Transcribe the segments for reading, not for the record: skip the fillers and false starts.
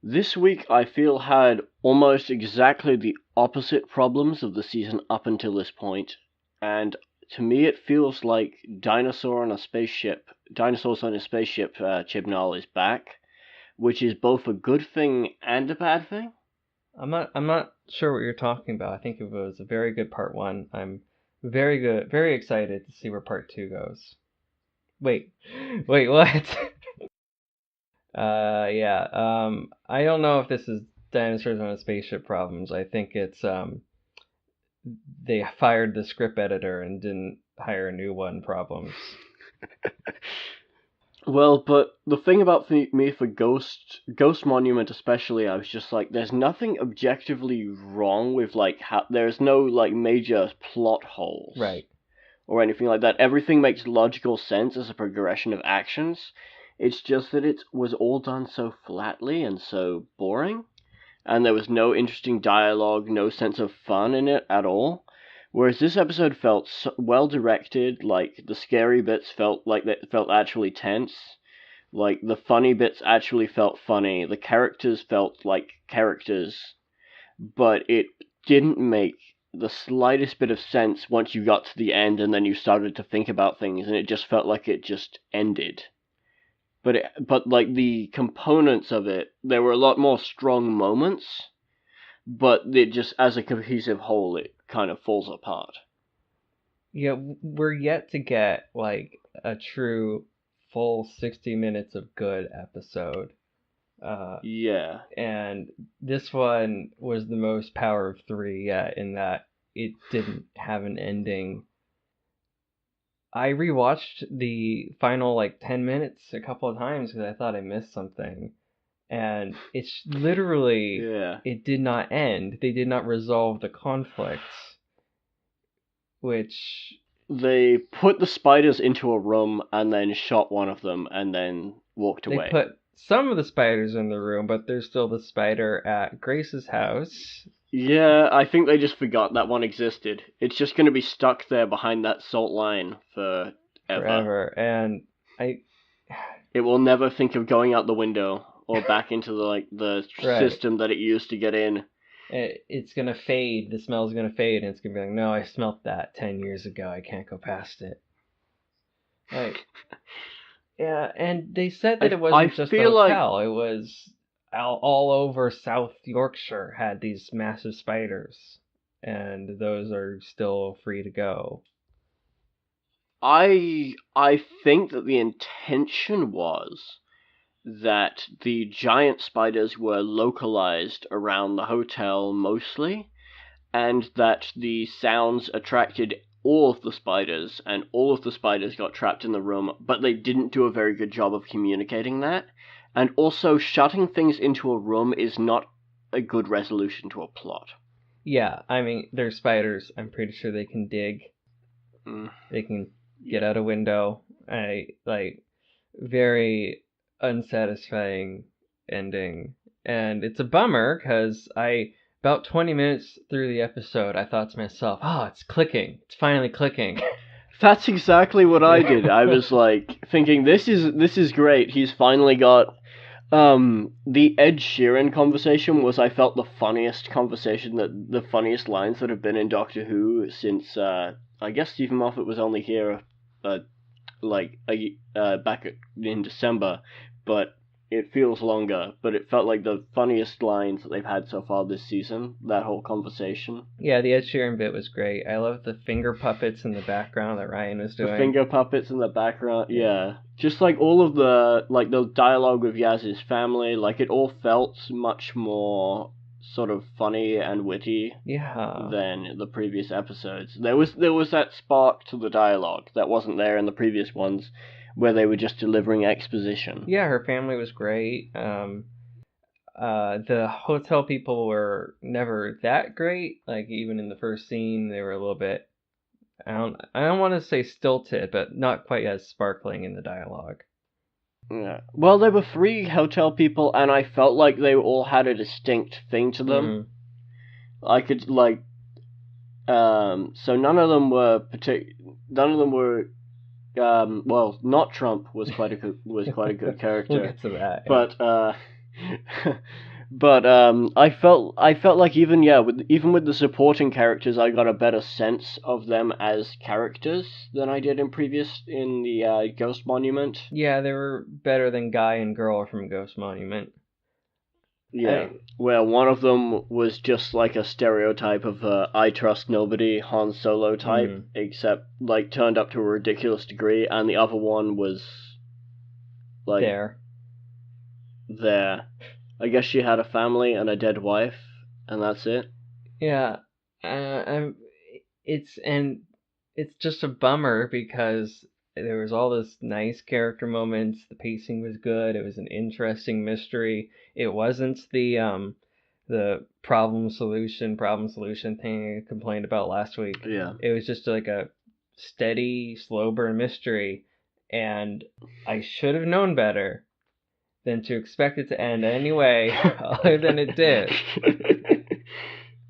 This week I feel had almost exactly the opposite problems of the season up until this point, and to me it feels like Dinosaurs on a Spaceship Chibnall is back, which is both a good thing and a bad thing. I'm not sure what you're talking about. I think it was a very good part 1. I'm very excited to see where part 2 goes. Wait, what? Yeah. I don't know if this is Dinosaurs on a Spaceship problems. I think it's they fired the script editor and didn't hire a new one problems. Well, but the thing about me for Ghost Monument especially, I was just like, there's nothing objectively wrong with like how there's no like major plot holes, Right, or anything like that. Everything makes logical sense as a progression of actions. It's just that it was all done so flatly and so boring, and there was no interesting dialogue, no sense of fun in it at all. Whereas this episode felt well directed, like the scary bits felt like they felt actually tense, like the funny bits actually felt funny, the characters felt like characters, but it didn't make the slightest bit of sense once you got to the end and then you started to think about things, and it just felt like it just ended. But like the components of it, there were a lot more strong moments, but it just as a cohesive whole, it kind of falls apart. Yeah, we're yet to get like a true full 60 minutes of good episode. Yeah. And this one was the most power of 3 yet in that it didn't have an ending. I rewatched the final like 10 minutes a couple of times because I thought I missed something. And it's literally, Yeah. it did not end. They did not resolve the conflicts, which They put the spiders into a room and then shot one of them and then walked they away. put some of the spiders in the room, but there's still the spider at Grace's house. Yeah, I think they just forgot that one existed. It's just going to be stuck there behind that salt line forever. And It will never think of going out the window or back into the Right. system that it used to get in. It's gonna fade. The smell's gonna fade, and it's gonna be like, no, I smelt that 10 years ago. I can't go past it. Like, yeah, and they said that it wasn't just the hotel. It was all over South Yorkshire had these massive spiders, and those are still free to go. I think that the intention was that the giant spiders were localized around the hotel mostly, and that the sounds attracted all of the spiders, and all of the spiders got trapped in the room, but they didn't do a very good job of communicating that. And also, shutting things into a room is not a good resolution to a plot. Yeah, I mean, they're spiders. I'm pretty sure they can dig. They can get out a window. Very unsatisfying ending. And it's a bummer because about 20 minutes through the episode, I thought to myself, oh, it's clicking. It's finally clicking. That's exactly what I did. I was like thinking, this is great. He's finally got the Ed Sheeran conversation was, I felt, the funniest conversation, that the funniest lines that have been in Doctor Who since I guess Stephen Moffat was only here back in December, but it feels longer. But it felt like the funniest lines that they've had so far this season, that whole conversation. Yeah, the Ed Sheeran bit was great. I love the finger puppets in the background that Ryan was doing. The finger puppets in the background, yeah. Just like all of the dialogue with Yaz's family, like it all felt much more sort of funny and witty than the previous episodes. There was that spark to the dialogue that wasn't there in the previous ones, where they were just delivering exposition. Yeah, her family was great. The hotel people were never that great. Like, even in the first scene, they were a little bit, I don't want to say stilted, but not quite as sparkling in the dialogue. Yeah. Well, there were 3 hotel people, and I felt like they all had a distinct thing to them. Mm-hmm. I could so none of them were well, not Trump was quite a good character. We'll get to that. Yeah. But I felt like even with the supporting characters, I got a better sense of them as characters than I did in the Ghost Monument. Yeah, they were better than Guy and Girl from Ghost Monument. Yeah, where one of them was just like a stereotype of I trust nobody Han Solo type, except like turned up to a ridiculous degree, and the other one was like there. I guess she had a family and a dead wife, and that's it. Yeah, it's just a bummer because there was all this nice character moments. The pacing was good. It was an interesting mystery. It wasn't the problem solution thing I complained about last week. Yeah. It was just like a steady, slow burn mystery, and I should have known better than to expect it to end anyway, other than it did.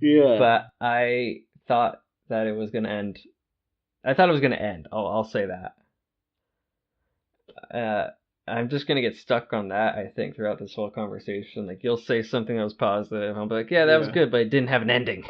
Yeah. But I thought that it was going to end. I thought it was going to end. I'll say that. I'm just going to get stuck on that, I think, throughout this whole conversation. Like, you'll say something that was positive. I'll be like, yeah, that was good, but it didn't have an ending.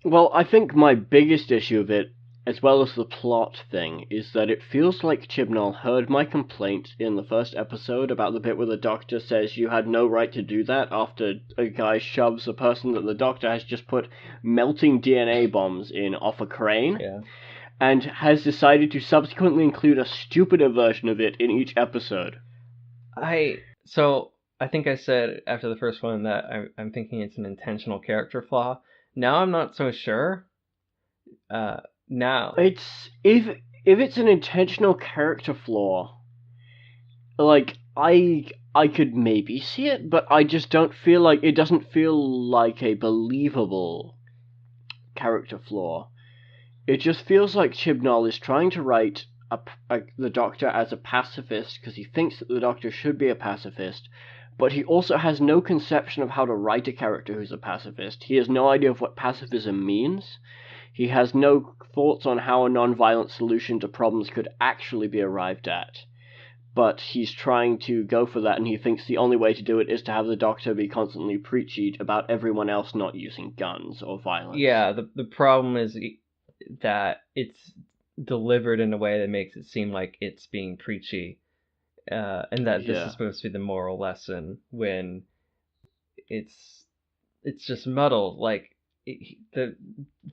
Well, I think my biggest issue of it, as well as the plot thing, is that it feels like Chibnall heard my complaint in the first episode about the bit where the doctor says you had no right to do that after a guy shoves a person that the doctor has just put melting DNA bombs in off a crane. Yeah. And has decided to subsequently include a stupider version of it in each episode. So I think I said after the first one that I'm thinking it's an intentional character flaw. Now I'm not so sure. Now it's if it's an intentional character flaw, like I could maybe see it, but I just don't feel like it doesn't feel like a believable character flaw. It just feels like Chibnall is trying to write the Doctor as a pacifist because he thinks that the Doctor should be a pacifist, but he also has no conception of how to write a character who's a pacifist. He has no idea of what pacifism means. He has no thoughts on how a non-violent solution to problems could actually be arrived at. But he's trying to go for that, and he thinks the only way to do it is to have the Doctor be constantly preachy about everyone else not using guns or violence. Yeah, the problem is that it's delivered in a way that makes it seem like it's being preachy, and that this is supposed to be the moral lesson when it's just muddled. Like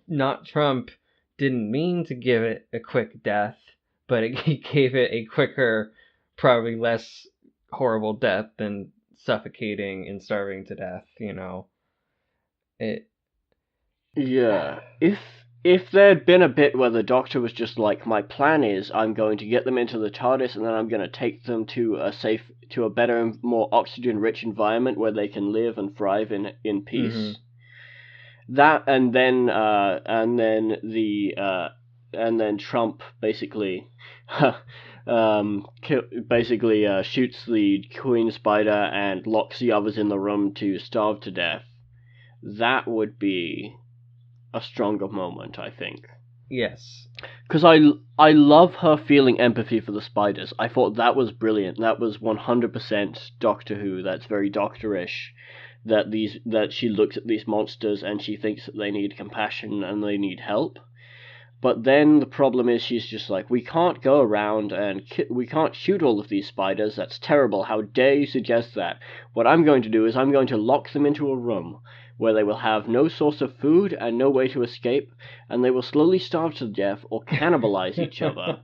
not Trump didn't mean to give it a quick death, but he gave it a quicker, probably less horrible death than suffocating and starving to death. Yeah. If there'd been a bit where the Doctor was just like, my plan is I'm going to get them into the TARDIS and then I'm going to take them to a better and more oxygen-rich environment where they can live and thrive in peace. Mm-hmm. That and then Trump basically shoots the Queen Spider and locks the others in the room to starve to death. That would be a stronger moment, I think. Yes. Because I love her feeling empathy for the spiders. I thought that was brilliant. That was 100% Doctor Who. That's very Doctorish. That she looks at these monsters and she thinks that they need compassion and they need help. But then the problem is she's just like, we can't go around and we can't shoot all of these spiders. That's terrible. How dare you suggest that? What I'm going to do is I'm going to lock them into a room where they will have no source of food and no way to escape, and they will slowly starve to death or cannibalize each other.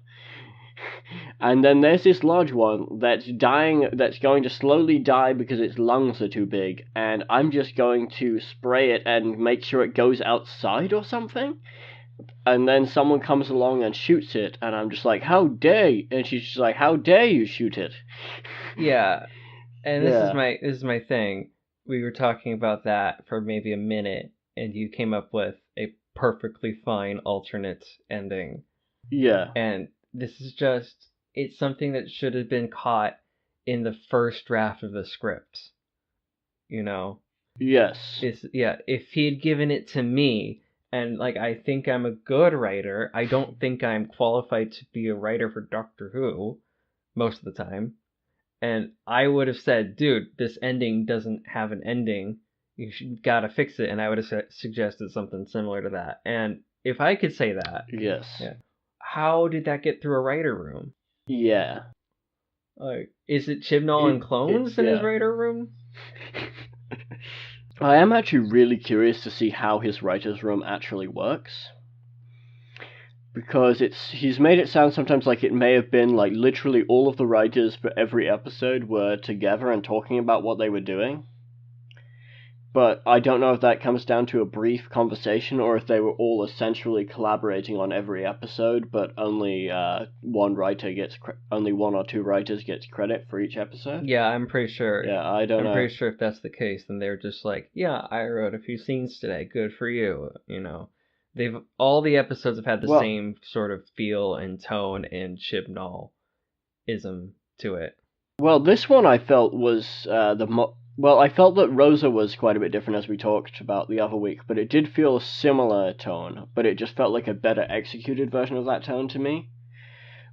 And then there's this large one that's going to slowly die because its lungs are too big, and I'm just going to spray it and make sure it goes outside or something. And then someone comes along and shoots it, and I'm just like, how dare you? And she's just like, how dare you shoot it? Yeah, and this is my thing. We were talking about that for maybe a minute, and you came up with a perfectly fine alternate ending. Yeah. And this is it's something that should have been caught in the first draft of the script. Yes. If he had given it to me And, like, I think I'm a good writer. I don't think I'm qualified to be a writer for Doctor Who most of the time. And I would have said, dude, this ending doesn't have an ending. Gotta fix it. And I would have suggested something similar to that. And if I could say that, Yes. yeah, how did that get through a writer room? Yeah. Like, is it Chibnall and clones in his writer room? I am actually really curious to see how his writer's room actually works. Because he's made it sound sometimes like it may have been like literally all of the writers for every episode were together and talking about what they were doing. But I don't know if that comes down to a brief conversation or if they were all essentially collaborating on every episode, but only only one or two writers gets credit for each episode. Yeah, I'm pretty sure. Yeah, I don't know. I'm pretty sure if that's the case, then they're just like, yeah, I wrote a few scenes today. Good for you. You know, all the episodes have had the same sort of feel and tone and Chibnall-ism to it. Well, this one I felt was I felt that Rosa was quite a bit different, as we talked about the other week, but it did feel a similar tone, but it just felt like a better executed version of that tone to me.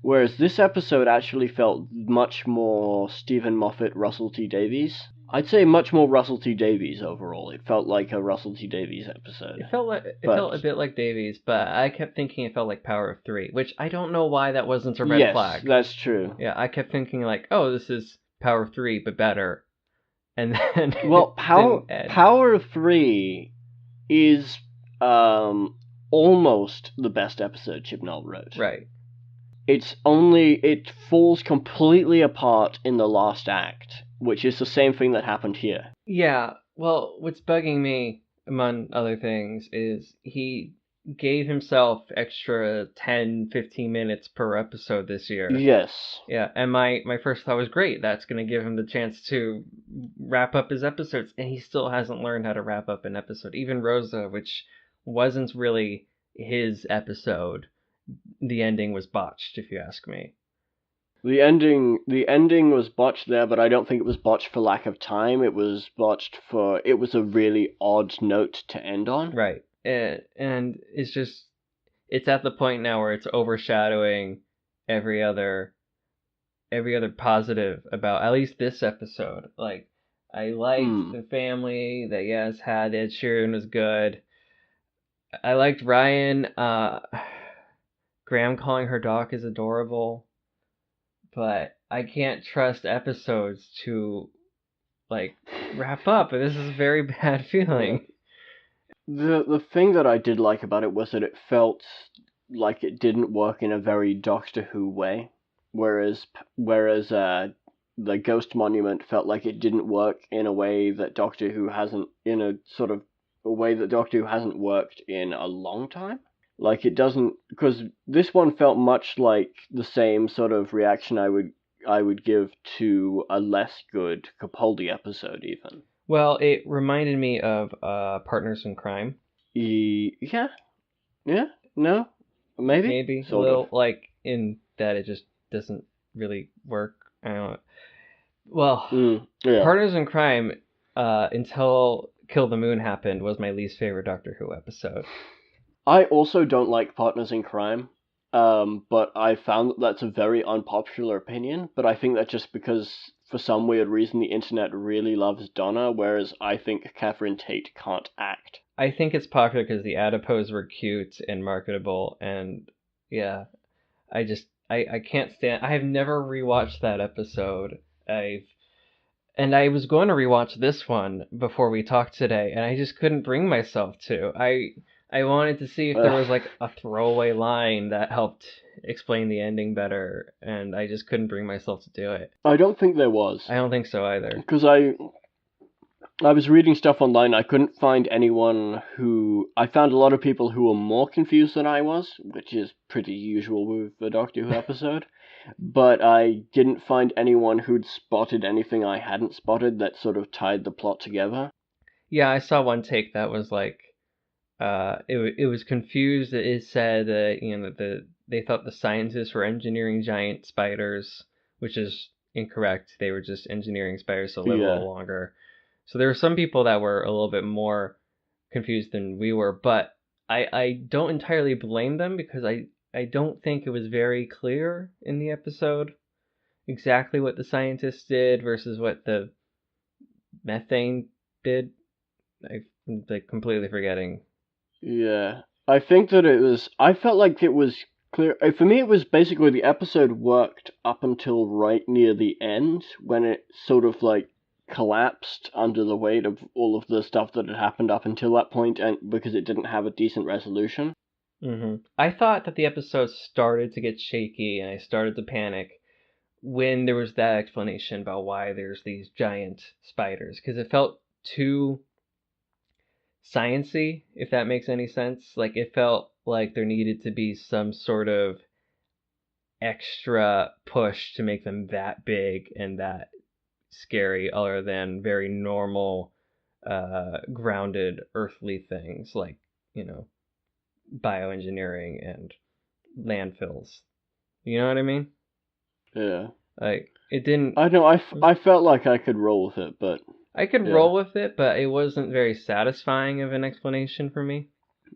Whereas this episode actually felt much more Stephen Moffat, Russell T Davies. I'd say much more Russell T Davies overall. It felt like a Russell T Davies episode. It felt a bit like Davies, but I kept thinking it felt like Power of Three, which I don't know why that wasn't a red flag. Yes, that's true. Yeah, I kept thinking like, oh, this is Power of Three, but better. And then Power of Three is almost the best episode Chibnall wrote. Right. It falls completely apart in the last act, which is the same thing that happened here. Yeah, well, what's bugging me, among other things, is he gave himself extra 10, 15 minutes per episode this year. Yes. Yeah, and my first thought was great. That's going to give him the chance to wrap up his episodes, and he still hasn't learned how to wrap up an episode. Even Rosa, which wasn't really his episode, the ending was botched, if you ask me. The ending was botched there, but I don't think it was botched for lack of time. It was botched for it was a really odd note to end on. Right. And it's at the point now where it's overshadowing every other positive about at least this episode. Like, I liked the family that Yaz had. Ed Sheeran was good. I liked Ryan. Graham calling her doc is adorable. But I can't trust episodes to, like, wrap up. This is a very bad feeling. The thing that I did like about it was that it felt like it didn't work in a very Doctor Who way, whereas the Ghost Monument felt like it didn't work in a way that Doctor Who hasn't worked in a long time. Like, it doesn't, because this one felt much like the same sort of reaction I would give to a less good Capaldi episode, even. Well, it reminded me of Partners in Crime. Yeah, no, maybe a little, like, in that it just doesn't really work. I don't know. Well, Partners in Crime, until Kill the Moon happened, was my least favorite Doctor Who episode. I also don't like Partners in Crime, but I found that that's a very unpopular opinion, but I think that's just because, for some weird reason, the internet really loves Donna, whereas I think Catherine Tate can't act. I think it's popular because the adipose were cute and marketable, and yeah, I can't stand... I have never rewatched that episode. And I was going to rewatch this one before we talked today, and I just couldn't bring myself to. I wanted to see if there was, like, a throwaway line that helped explain the ending better, and I just couldn't bring myself to do it. I don't think there was. I don't think so either. Because I was reading stuff online, I couldn't find anyone who... I found a lot of people who were more confused than I was, which is pretty usual with a Doctor Who episode, but I didn't find anyone who'd spotted anything I hadn't spotted that sort of tied the plot together. Yeah, I saw one take that was like, it was confused. It said that they thought the scientists were engineering giant spiders, which is incorrect. They were just engineering spiders to live a little longer. So there were some people that were a little bit more confused than we were, but I don't entirely blame them because I don't think it was very clear in the episode exactly what the scientists did versus what the methane did. I'm like completely forgetting. Yeah. I think that I felt like it was clear. For me, it was basically the episode worked up until right near the end when it sort of like collapsed under the weight of all of the stuff that had happened up until that point, and because it didn't have a decent resolution. I thought that the episode started to get shaky and I started to panic when there was that explanation about why there's these giant spiders, because it felt too sciency, if that makes any sense. Like it felt like there needed to be some sort of extra push to make them that big and that scary, other than very normal, grounded earthly things like, bioengineering and landfills. You know what I mean? Yeah. Like it didn't. I know. I felt like I could roll with it, but I could roll with it, but it wasn't very satisfying of an explanation for me.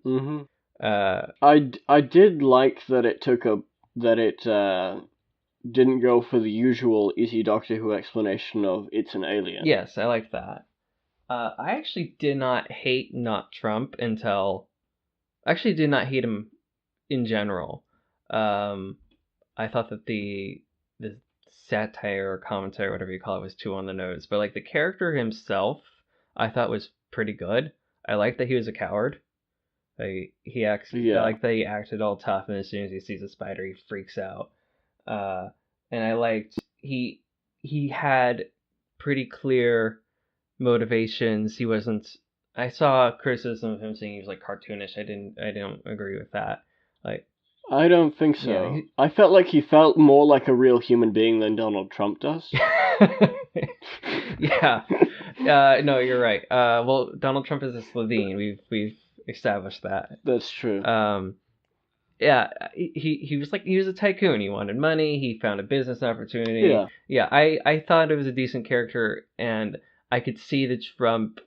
Mhm. Uh, I did like that it didn't go for the usual easy Doctor Who explanation of it's an alien. yes, I liked that. I actually did not hate Not Trump until. Actually, did not hate him in general. I thought that the satire or commentary, whatever you call it, was too on the nose. But like the character himself, I thought was pretty good. I liked that he was a coward. I like that he acted all tough, and as soon as he sees a spider, he freaks out. And I liked he had pretty clear motivations. He wasn't. I saw criticism of him saying he was like cartoonish. I don't agree with that. Like I don't think so. Yeah, I felt like he felt more like a real human being than Donald Trump does. Yeah. No, you're right. Well, Donald Trump is a Slovene. We've established that. That's true. Yeah, he was a tycoon. He wanted money. He found a business opportunity. Yeah. I thought it was a decent character, and I could see the Trump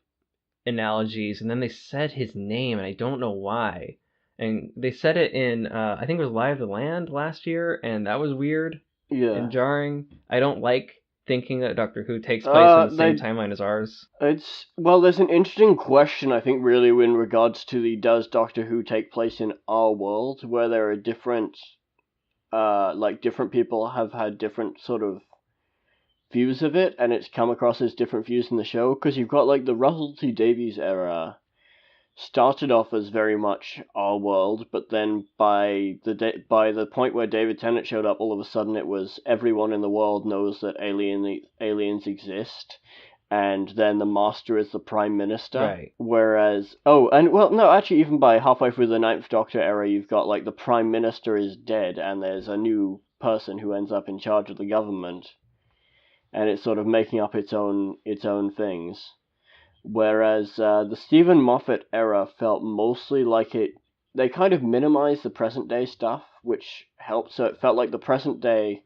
analogies. And then they said his name, and I don't know why. And they said it in I think it was Live the Land last year, and that was weird and jarring. I don't like thinking that Doctor Who takes place in the same timeline as ours. There's an interesting question, I think, really, in regards to the does Doctor Who take place in our world, where there are different, different people have had different sort of views of it, and it's come across as different views in the show, because you've got, like, the Russell T Davies era started off as very much our world, but then by the point where David Tennant showed up, all of a sudden it was everyone in the world knows that aliens exist, and then the Master is the Prime Minister. Right. Whereas, actually, even by halfway through the Ninth Doctor era, you've got like the Prime Minister is dead, and there's a new person who ends up in charge of the government, and it's sort of making up its own things. Whereas the Stephen Moffat era felt mostly like they kind of minimized the present day stuff, which helped, so it felt like the present day.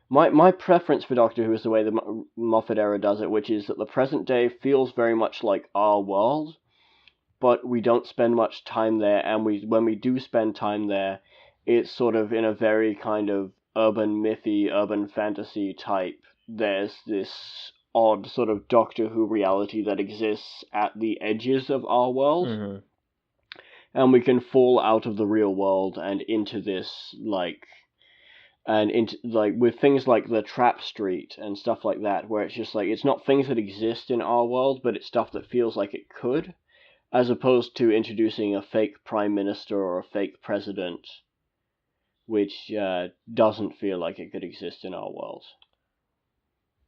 My preference for Doctor Who is the way the Moffat era does it, which is that the present day feels very much like our world, but we don't spend much time there, and when we do spend time there, it's sort of in a very kind of urban mythy, urban fantasy type. There's this odd sort of Doctor Who reality that exists at the edges of our world. Mm-hmm. And we can fall out of the real world and into this, with things like the Trap Street and stuff like that, where it's just like, it's not things that exist in our world, but it's stuff that feels like it could, as opposed to introducing a fake prime minister or a fake president, which doesn't feel like it could exist in our world.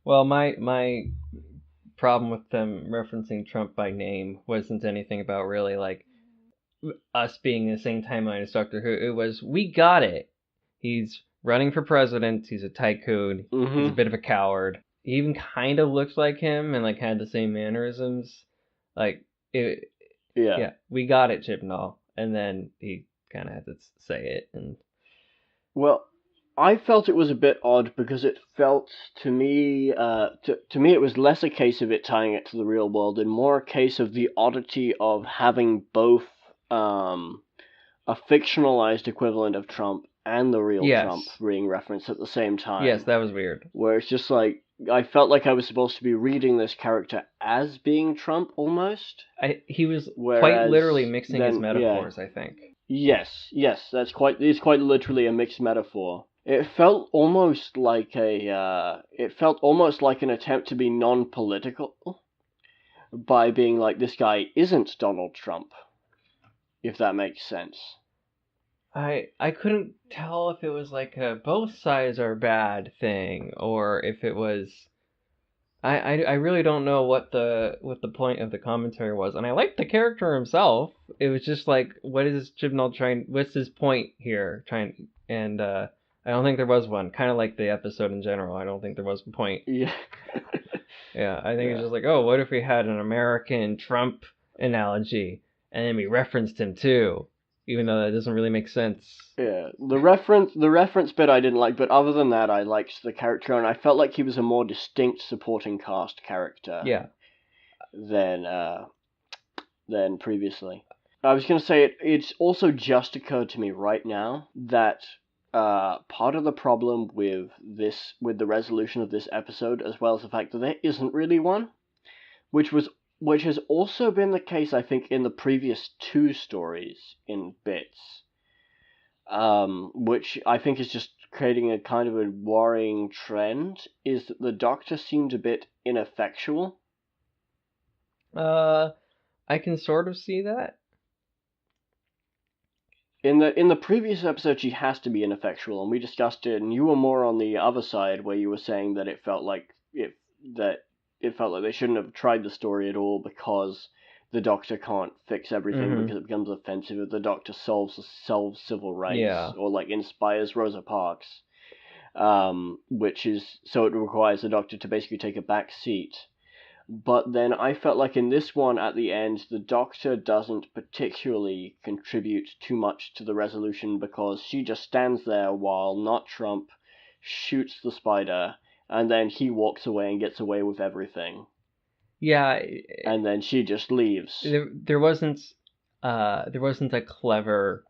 Well, my problem with them referencing Trump by name wasn't anything about really like us being in the same timeline as Doctor Who. It was, we got it. He's running for president. He's a tycoon. Mm-hmm. He's a bit of a coward. He even kind of looked like him and like had the same mannerisms. Like it. Yeah. We got it, Chibnall. And then he kind of had to say it. And well, I felt it was a bit odd because it felt to me, to me, it was less a case of it tying it to the real world and more a case of the oddity of having both a fictionalized equivalent of Trump and the real Yes. Trump being referenced at the same time. Yes, that was weird. Where it's just like, I felt like I was supposed to be reading this character as being Trump, almost. He was quite literally mixing his metaphors, I think. Yes, it's quite literally a mixed metaphor. It felt almost like an attempt to be non-political by being like, this guy isn't Donald Trump, if that makes sense. I couldn't tell if it was like a both sides are bad thing, or if it was... I really don't know what the point of the commentary was, and I liked the character himself. It was just like, what is Chibnall trying? What's his point here? And I don't think there was one. Kind of like the episode in general. I don't think there was a point. Yeah. Yeah, I think it's just like, oh, what if we had an American Trump analogy, and then we referenced him too, even though that doesn't really make sense. Yeah, the reference bit I didn't like, but other than that, I liked the character, and I felt like he was a more distinct supporting cast character. Yeah. Than previously. I was going to say, it's also just occurred to me right now that part of the problem with the resolution of this episode, as well as the fact that there isn't really one, which has also been the case, I think, in the previous two stories in bits, which I think is just creating a kind of a worrying trend, is that the Doctor seemed a bit ineffectual. I can sort of see that. In the previous episode, she has to be ineffectual, and we discussed it, and you were more on the other side, where you were saying that it felt like they shouldn't have tried the story at all because the Doctor can't fix everything because it becomes offensive if the Doctor solves civil rights or like inspires Rosa Parks, which is so it requires the Doctor to basically take a back seat. But then I felt like in this one, at the end, the Doctor doesn't particularly contribute too much to the resolution because she just stands there while not Trump shoots the spider, and then he walks away and gets away with everything. Yeah. And then she just leaves. There wasn't a clever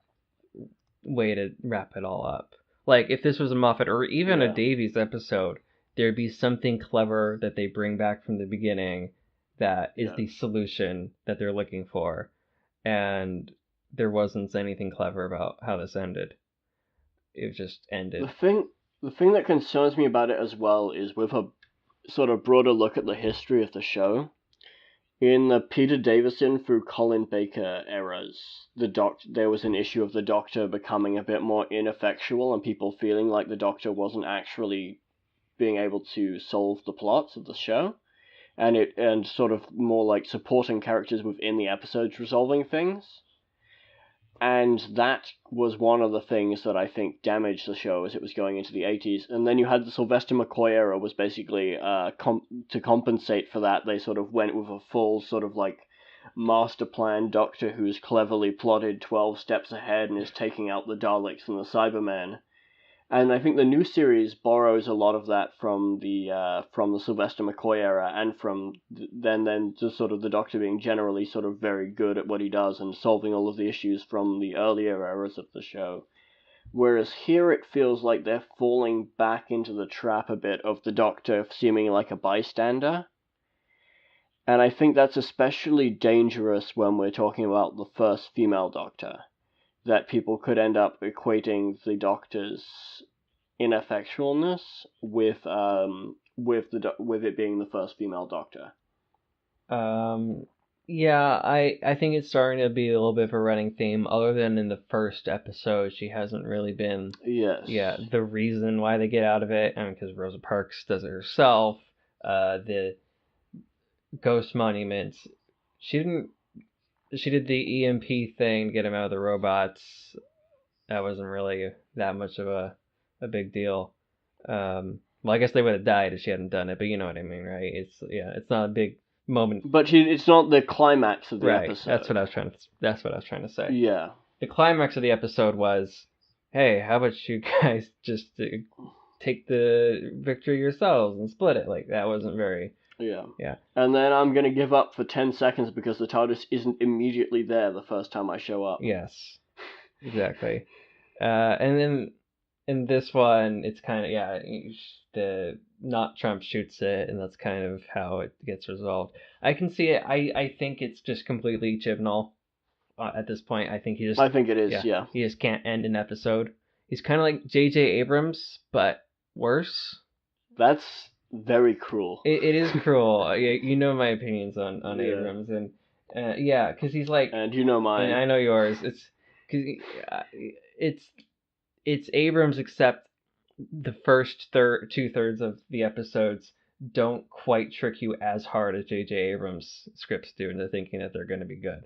way to wrap it all up. Like, if this was a Moffat or even a Davies episode, there'd be something clever that they bring back from the beginning that is the solution that they're looking for. And there wasn't anything clever about how this ended. It just ended. The thing that concerns me about it as well is with a sort of broader look at the history of the show. In the Peter Davison through Colin Baker eras, there was an issue of the Doctor becoming a bit more ineffectual and people feeling like the Doctor wasn't actually being able to solve the plots of the show, and sort of more like supporting characters within the episodes resolving things. And that was one of the things that I think damaged the show as it was going into the 80s. And then you had the Sylvester McCoy era was basically, to compensate for that, they sort of went with a full sort of like master plan Doctor who's cleverly plotted 12 steps ahead and is taking out the Daleks and the Cybermen. And I think the new series borrows a lot of that from the Sylvester McCoy era, and from then just sort of the Doctor being generally sort of very good at what he does and solving all of the issues from the earlier eras of the show. Whereas here it feels like they're falling back into the trap a bit of the Doctor seeming like a bystander. And I think that's especially dangerous when we're talking about the first female Doctor. That people could end up equating the Doctor's ineffectualness with it being the first female Doctor. Yeah, I think it's starting to be a little bit of a running theme. Other than in the first episode, she hasn't really been the reason why they get out of it. I mean, because Rosa Parks does it herself. The ghost monuments, she did the EMP thing to get him out of the robots. That wasn't really that much of a big deal. Well, I guess they would have died if she hadn't done it, but you know what I mean, right? It's not a big moment. But it's not the climax of the episode. That's what I was trying to say. Yeah. The climax of the episode was, hey, how about you guys just take the victory yourselves and split it? Like, that wasn't very... Yeah. And then I'm going to give up for 10 seconds because the TARDIS isn't immediately there the first time I show up. Yes. Exactly. And then in this one, it's kind of the not Trump shoots it, and that's kind of how it gets resolved. I can see it. I think it's just completely Chibnall at this point. I think I think it is, yeah. He just can't end an episode. He's kind of like J.J. Abrams, but worse. That's very cruel. It is cruel. You know my opinions on Abrams, and because he's like, and you know mine. And I know yours. It's because it's Abrams, except the first 2/3 of the episodes don't quite trick you as hard as J.J. Abrams scripts do into thinking that they're going to be good.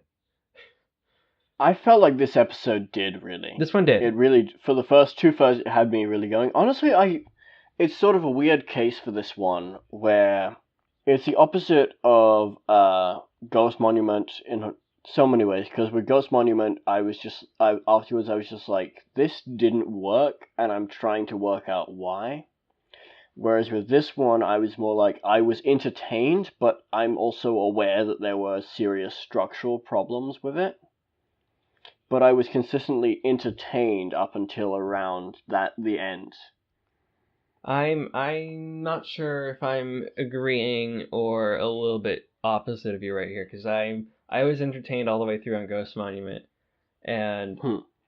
I felt like this episode did, really. This one did. It really, for the first 2/3, it had me really going. Honestly, it's sort of a weird case for this one, where it's the opposite of Ghost Monument in so many ways, because with Ghost Monument, afterwards I was just like, this didn't work, and I'm trying to work out why. Whereas with this one, I was more like, I was entertained, but I'm also aware that there were serious structural problems with it. But I was consistently entertained up until around the end. I'm not sure if I'm agreeing or a little bit opposite of you right here, because I was entertained all the way through on Ghost Monument, and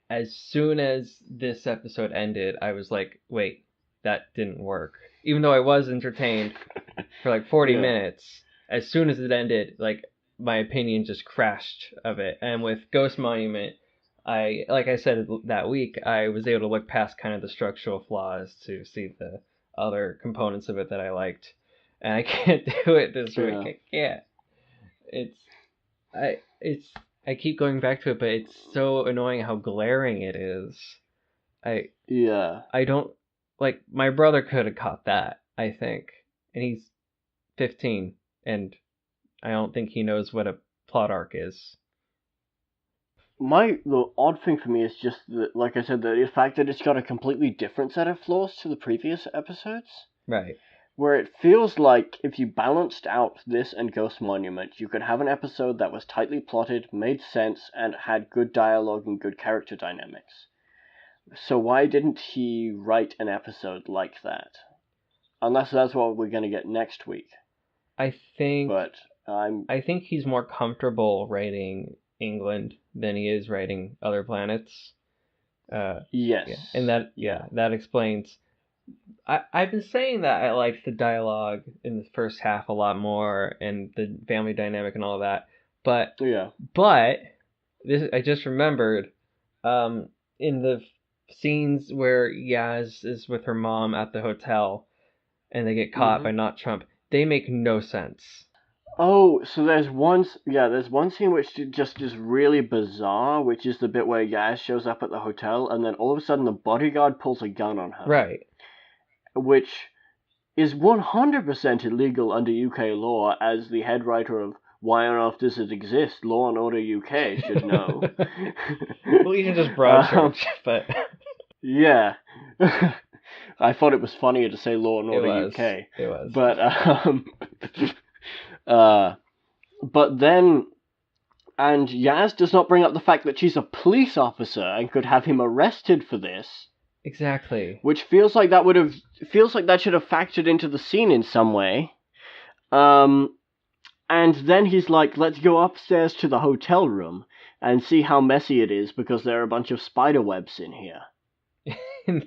as soon as this episode ended, I was like, wait, that didn't work. Even though I was entertained for like 40 minutes, as soon as it ended, like, my opinion just crashed of it. And with Ghost Monument, like I said that week, I was able to look past kind of the structural flaws to see the other components of it that I liked. And I can't do it this week. I can't. I keep going back to it, but it's so annoying how glaring it is. I don't, like, my brother could have caught that, I think. And he's 15, and I don't think he knows what a plot arc is. The odd thing for me is just that, like I said, the fact that it's got a completely different set of flaws to the previous episodes. Right. Where it feels like if you balanced out this and Ghost Monument, you could have an episode that was tightly plotted, made sense, and had good dialogue and good character dynamics. So why didn't he write an episode like that? Unless that's what we're going to get next week. I think he's more comfortable writing England than he is writing other planets. Yes. Yeah. And that explains. I've been saying that I liked the dialogue in the first half a lot more, and the family dynamic and all that. But this, I just remembered, in the scenes where Yaz is with her mom at the hotel, and they get caught by not Trump, they make no sense. Oh, so there's one scene which just is really bizarre, which is the bit where Yaz shows up at the hotel, and then all of a sudden the bodyguard pulls a gun on her. Right. Which is 100% illegal under UK law, as the head writer of Why on Earth Does It Exist? Law and Order UK should know. Well, you can just Broadchurch, but... Yeah. I thought it was funnier to say Law and Order UK. It was. But then, and Yaz does not bring up the fact that she's a police officer and could have him arrested for this. Exactly. Which feels like that should have factored into the scene in some way. And then he's like, let's go upstairs to the hotel room and see how messy it is because there are a bunch of spider webs in here.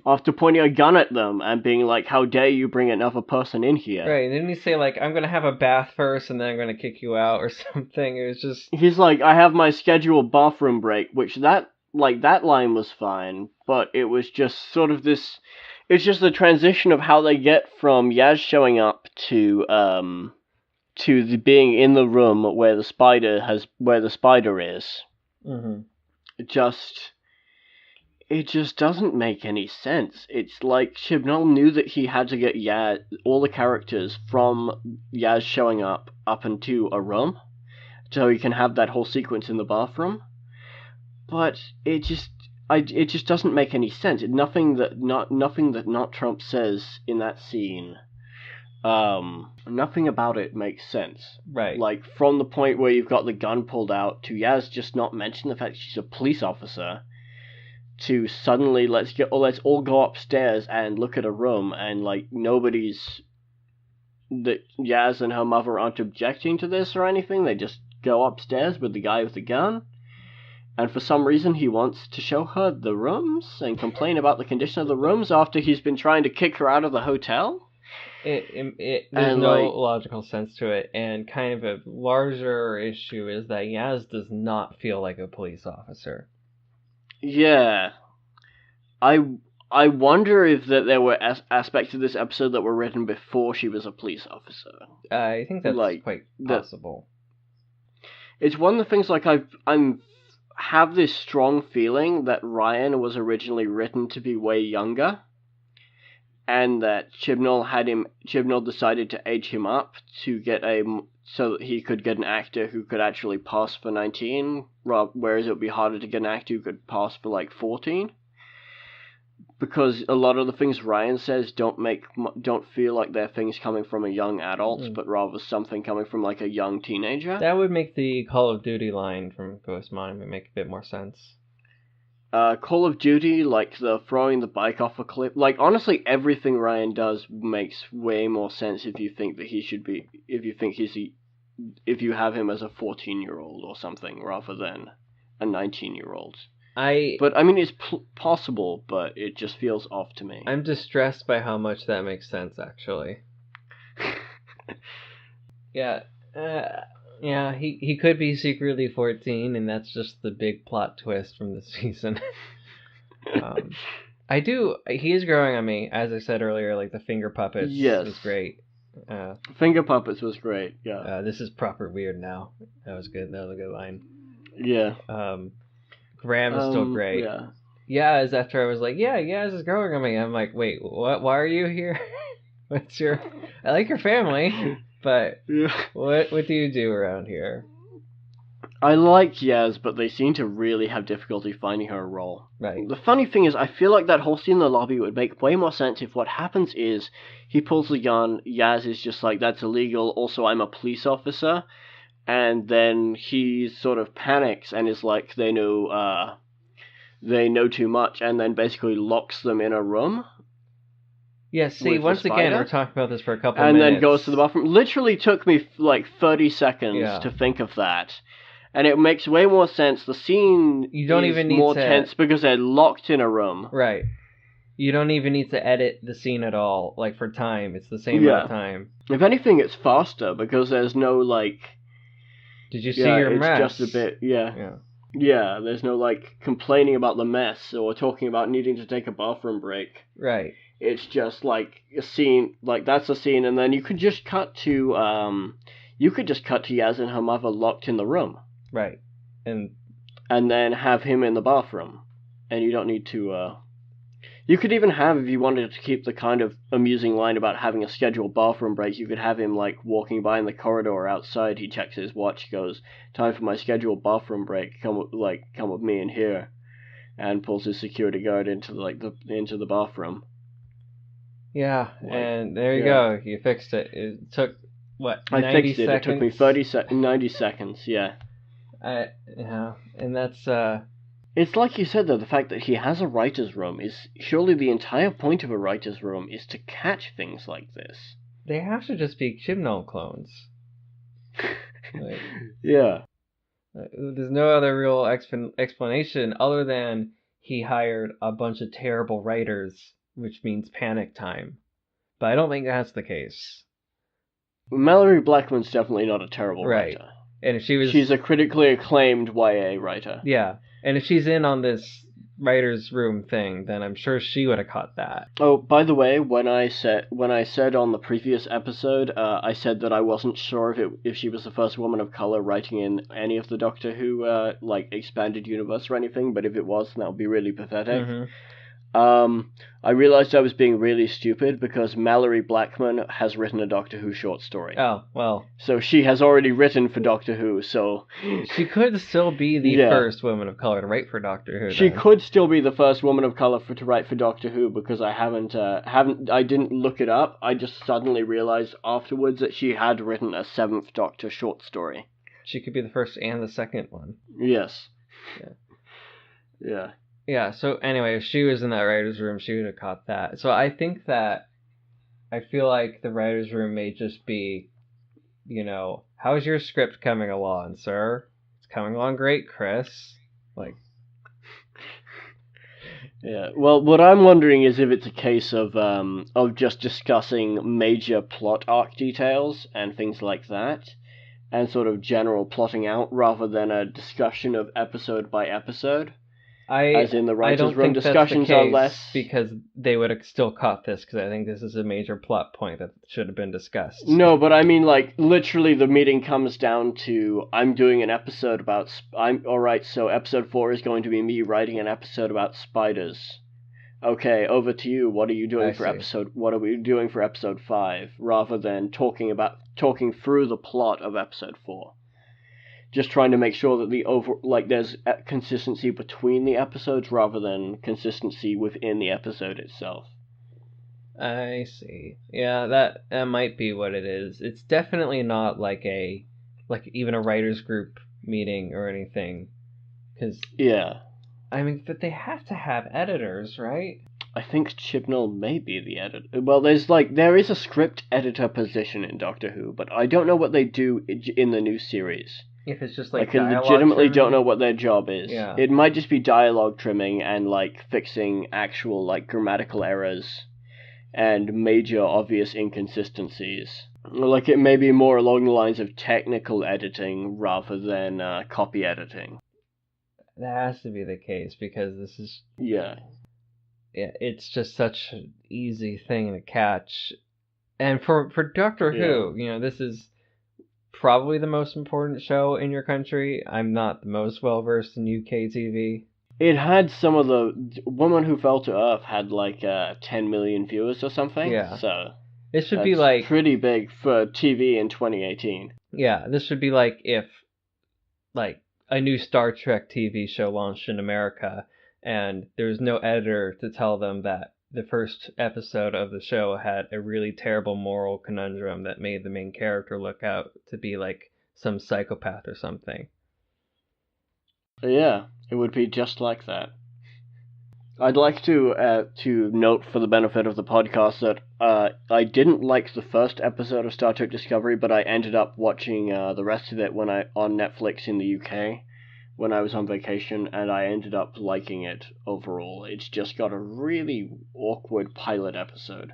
After pointing a gun at them and being like, how dare you bring another person in here? Right, and didn't he say, like, I'm going to have a bath first and then I'm going to kick you out or something? It was just... He's like, I have my scheduled bathroom break, which that line was fine, but it was just sort of this... It's just the transition of how they get from Yaz showing up to being in the room where the spider is. Mm-hmm. It just doesn't make any sense. It's like Chibnall knew that he had to get all the characters from Yaz showing up into a room, so he can have that whole sequence in the bathroom. But it just doesn't make any sense. Nothing that not Trump says in that scene. Nothing about it makes sense. Right. Like, from the point where you've got the gun pulled out to Yaz just not mention the fact she's a police officer. to suddenly let's all go upstairs and look at a room, and like nobody's that Yaz and her mother aren't objecting to this or anything. They just go upstairs with the guy with the gun, and for some reason he wants to show her the rooms and complain about the condition of the rooms after he's been trying to kick her out of the hotel. There's no logical sense to it, and kind of a larger issue is that Yaz does not feel like a police officer. Yeah. I wonder if that there were aspects of this episode that were written before she was a police officer. I think that's quite possible. It's one of the things, like, I'm have this strong feeling that Ryan was originally written to be way younger, and that Chibnall decided to age him up to get so that he could get an actor who could actually pass for 19, whereas it would be harder to get an actor who could pass for like 14. Because a lot of the things Ryan says don't feel like they're things coming from a young adult, but rather something coming from like a young teenager. That would make the Call of Duty line from Ghost Mine make a bit more sense. Call of Duty, like the throwing the bike off a cliff, like honestly everything Ryan does makes way more sense if you think that if you have him as a 14-year-old or something rather than a 19-year-old. But I mean, it's possible, but it just feels off to me. I'm distressed by how much that makes sense, actually. Yeah, he could be secretly 14, and that's just the big plot twist from the season. He is growing on me, as I said earlier, like the finger puppets was great. Finger puppets was great, yeah. This is proper weird now. That was good, that was a good line. Yeah. Graham is still great. Yeah, as after I was like, this is growing on me. I'm like, wait, what? Why are you here? I like your family, but what do you do around here? I like Yaz, but they seem to really have difficulty finding her a role. Right. The funny thing is, I feel like that whole scene in the lobby would make way more sense if what happens is he pulls the gun, Yaz is just like, that's illegal, also I'm a police officer. And then he sort of panics and is like, they know too much, and then basically locks them in a room. Yeah, see, once again, we're talking about this for a couple minutes. And then goes to the bathroom. Literally took me like 30 seconds to think of that. And it makes way more sense. The scene is more tense because they're locked in a room. Right. You don't even need to edit the scene at all, like for time. It's the same amount of time. If anything, it's faster because there's no like... Did you see your mess? It's just a bit, Yeah, there's no, like, complaining about the mess or talking about needing to take a bathroom break. Right. It's just, like, a scene, like, that's a scene, and then you could just cut to Yaz and her mother locked in the room. Right. And then have him in the bathroom. And you don't need to, You could even have, if you wanted to keep the kind of amusing line about having a scheduled bathroom break, you could have him, like, walking by in the corridor outside. He checks his watch, goes, time for my scheduled bathroom break, come with me in here, and pulls his security guard into the bathroom. Yeah, and there you go. You fixed it. It took, what, 90 I fixed it. seconds? It took me 90 seconds, yeah. And that's, It's like you said, though, the fact that he has a writer's room is... Surely the entire point of a writer's room is to catch things like this. They have to just be Chibnall clones. Yeah. There's no other real explanation other than he hired a bunch of terrible writers, which means panic time. But I don't think that's the case. Mallory Blackman's definitely not a terrible writer. And if she's a critically acclaimed YA writer. Yeah. And if she's in on this writer's room thing, then I'm sure she would have caught that. Oh, by the way, when I said on the previous episode, I said that I wasn't sure if she was the first woman of color writing in any of the Doctor Who expanded universe or anything, but if it was, then that would be really pathetic. Mm-hmm. I realized I was being really stupid because Mallory Blackman has written a Doctor Who short story. Oh, well. So she has already written for Doctor Who, so... She could still be the first woman of color to write for Doctor Who. She could still be the first woman of color to write for Doctor Who because I didn't look it up. I just suddenly realized afterwards that she had written a 7th Doctor short story. She could be the first and the second one. Yes. Yeah. Yeah, so anyway, if she was in that writer's room, she would have caught that. So I feel like the writer's room may just be, how's your script coming along, sir? It's coming along great, Chris. Like, yeah. Well, what I'm wondering is if it's a case of just discussing major plot arc details and things like that, and sort of general plotting out rather than a discussion of episode by episode. As in the writers' don't room think that's the discussions case are less. because they would have still caught this because I think this is a major plot point that should have been discussed. No, but I mean, like, literally the meeting comes down to I'm doing an episode about. Alright, so episode 4 is going to be me writing an episode about spiders. Okay, over to you. What are you doing for episode? What are we doing for episode 5? Rather than talking through the plot of episode 4. Just trying to make sure that there's consistency between the episodes rather than consistency within the episode itself. I see. Yeah, that might be what it is. It's definitely not like even a writers group meeting or anything. Cause yeah, I mean, but they have to have editors, right? I think Chibnall may be the editor. Well, there is a script editor position in Doctor Who, but I don't know what they do in the new series. If it's just I legitimately don't know what their job is. Yeah. It might just be dialogue trimming and fixing actual grammatical errors and major obvious inconsistencies. It may be more along the lines of technical editing rather than copy editing. That has to be the case because this is... Yeah. Yeah, it's just such an easy thing to catch. And for Doctor Who, this is probably the most important show in your country. I'm not the most well-versed in UK TV. It had some of the... Woman Who Fell to Earth had 10 million viewers or something. Yeah. So it should be pretty big for TV in 2018. Yeah, this should be if a new Star Trek TV show launched in America and there was no editor to tell them that the first episode of the show had a really terrible moral conundrum that made the main character look out to be some psychopath or something. Yeah, it would be just like that. I'd like to note for the benefit of the podcast that I didn't like the first episode of Star Trek Discovery, but I ended up watching the rest of it on Netflix in the UK when I was on vacation, and I ended up liking it overall. It's just got a really awkward pilot episode.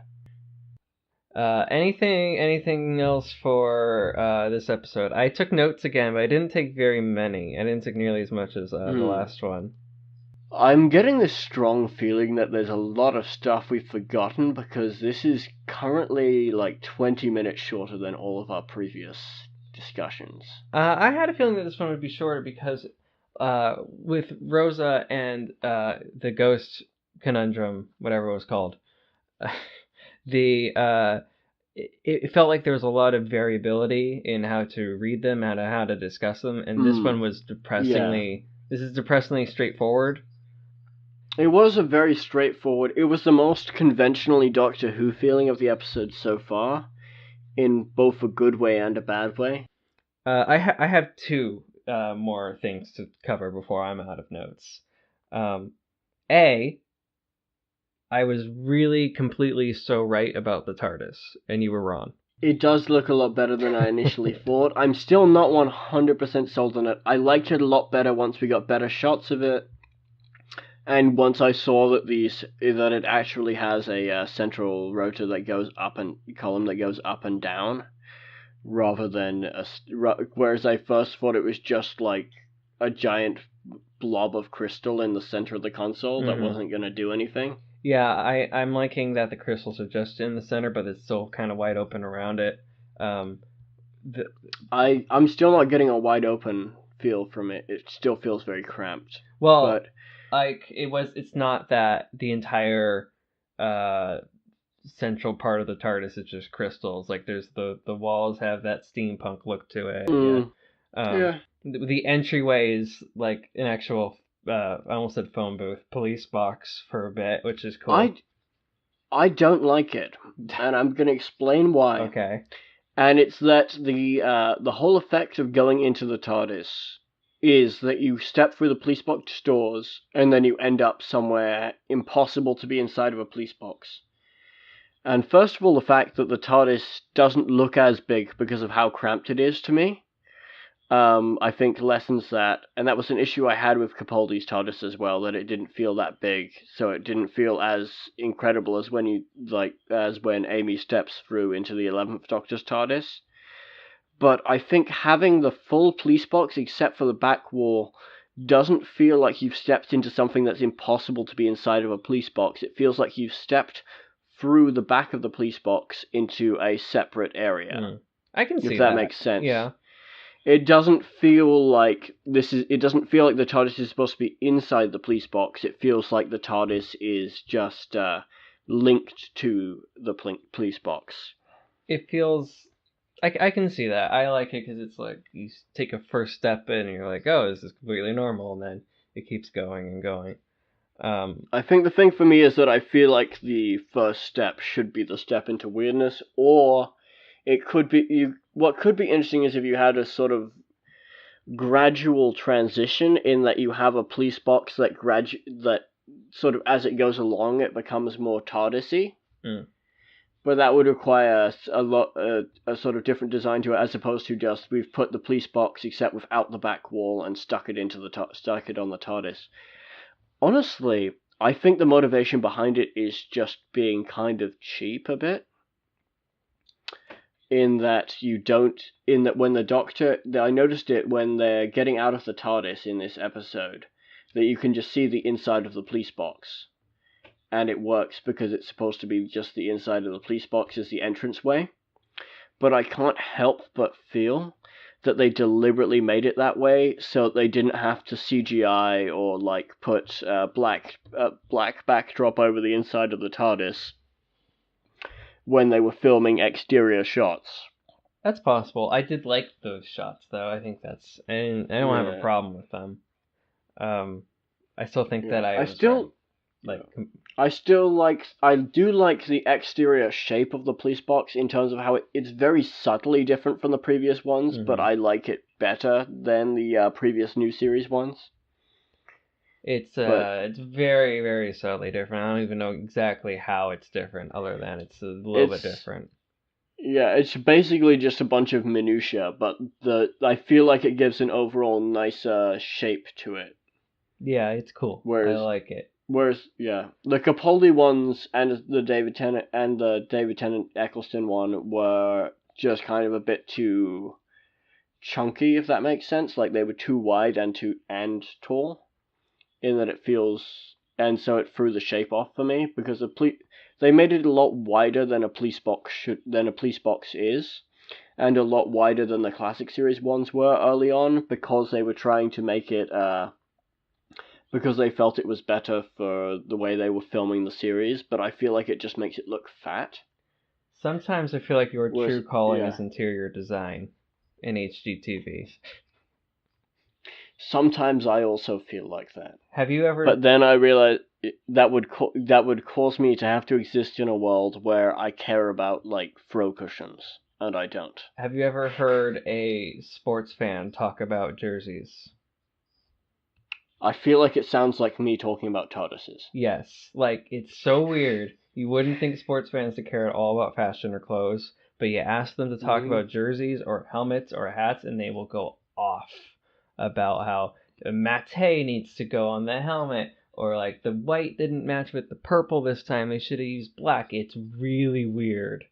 Anything else for this episode? I took notes again, but I didn't take very many. I didn't take nearly as much as the last one. I'm getting this strong feeling that there's a lot of stuff we've forgotten because this is currently 20 minutes shorter than all of our previous discussions. I had a feeling that this one would be shorter because with Rosa and the ghost conundrum, whatever it was called, it felt like there was a lot of variability in how to read them and how to discuss them, and this one was depressingly straightforward. It was a very straightforward... It was the most conventionally Doctor Who feeling of the episode so far, in both a good way and a bad way. I have two more things to cover before I'm out of notes. I was really completely so right about the TARDIS, and you were wrong. It does look a lot better than I initially thought. I'm still not 100% sold on it. I liked it a lot better once we got better shots of it. And once I saw that it actually has a central rotor that goes up and column that goes up and down, rather than whereas I first thought it was just a giant blob of crystal in the center of the console that wasn't going to do anything. Yeah, I'm liking that the crystals are just in the center, but it's still kind of wide open around it. I'm still not getting a wide open feel from it. It still feels very cramped. Well, but it's not that the entire central part of the TARDIS is just crystals. There's the walls have that steampunk look to it. Yeah. The entryway is an actual I almost said phone booth, police box for a bit, which is cool. I don't like it, and I'm going to explain why. Okay. And it's that the whole effect of going into the TARDIS is that you step through the police box doors and then you end up somewhere impossible to be inside of a police box. And first of all, the fact that the TARDIS doesn't look as big because of how cramped it is to me, I think lessens that. And that was an issue I had with Capaldi's TARDIS as well, that it didn't feel that big, so it didn't feel as incredible as when Amy steps through into the 11th Doctor's TARDIS. But I think having the full police box, except for the back wall, doesn't feel like you've stepped into something that's impossible to be inside of a police box. It feels like you've stepped through the back of the police box into a separate area. I can see if that makes sense. Yeah. It doesn't feel like it doesn't feel like the TARDIS is supposed to be inside the police box. It feels like the TARDIS is just linked to the police box. It feels... I can see that. I like it because it's like you take a first step in and you're like, oh, this is completely normal, and then it keeps going and going. I think the thing for me is that I feel like the first step should be the step into weirdness, or it could be what could be interesting is if you had a sort of gradual transition in that you have a police box that sort of as it goes along it becomes more TARDIS-y. But that would require a sort of different design to it, as opposed to just we've put the police box except without the back wall and stuck it on the TARDIS. Honestly, I think the motivation behind it is just being kind of cheap a bit. In that when the Doctor, I noticed it when they're getting out of the TARDIS in this episode, that you can just see the inside of the police box. And it works because it's supposed to be just the inside of the police box is the entranceway. But I can't help but feel that they deliberately made it that way so they didn't have to CGI or put black backdrop over the inside of the TARDIS when they were filming exterior shots. That's possible. I did like those shots though. I think I don't have a problem with them. I still think that I do like the exterior shape of the police box in terms of how it's very subtly different from the previous ones, but I like it better than the previous new series ones. It's very, very subtly different. I don't even know exactly how it's different, other than it's a little bit different. Yeah, it's basically just a bunch of minutia, but I feel like it gives an overall nicer shape to it. Yeah, it's cool. I like it. Whereas, the Capaldi ones and the David Tennant Eccleston one were just kind of a bit too chunky, if that makes sense. Like they were too wide and tall, in that it feels, and so it threw the shape off for me because they made it a lot wider than a police box is, and a lot wider than the classic series ones were early on because they were trying to make it because they felt it was better for the way they were filming the series, but I feel like it just makes it look fat. Sometimes I feel like your true calling is interior design in HGTV. Sometimes I also feel like that. Have you ever... But then I realize that would cause me to have to exist in a world where I care about, throw cushions, and I don't. Have you ever heard a sports fan talk about jerseys? I feel like it sounds like me talking about TARDISes. Yes, it's so weird. You wouldn't think sports fans to care at all about fashion or clothes, but you ask them to talk about jerseys or helmets or hats, and they will go off about how the matte needs to go on the helmet, or the white didn't match with the purple this time, they should have used black. It's really weird.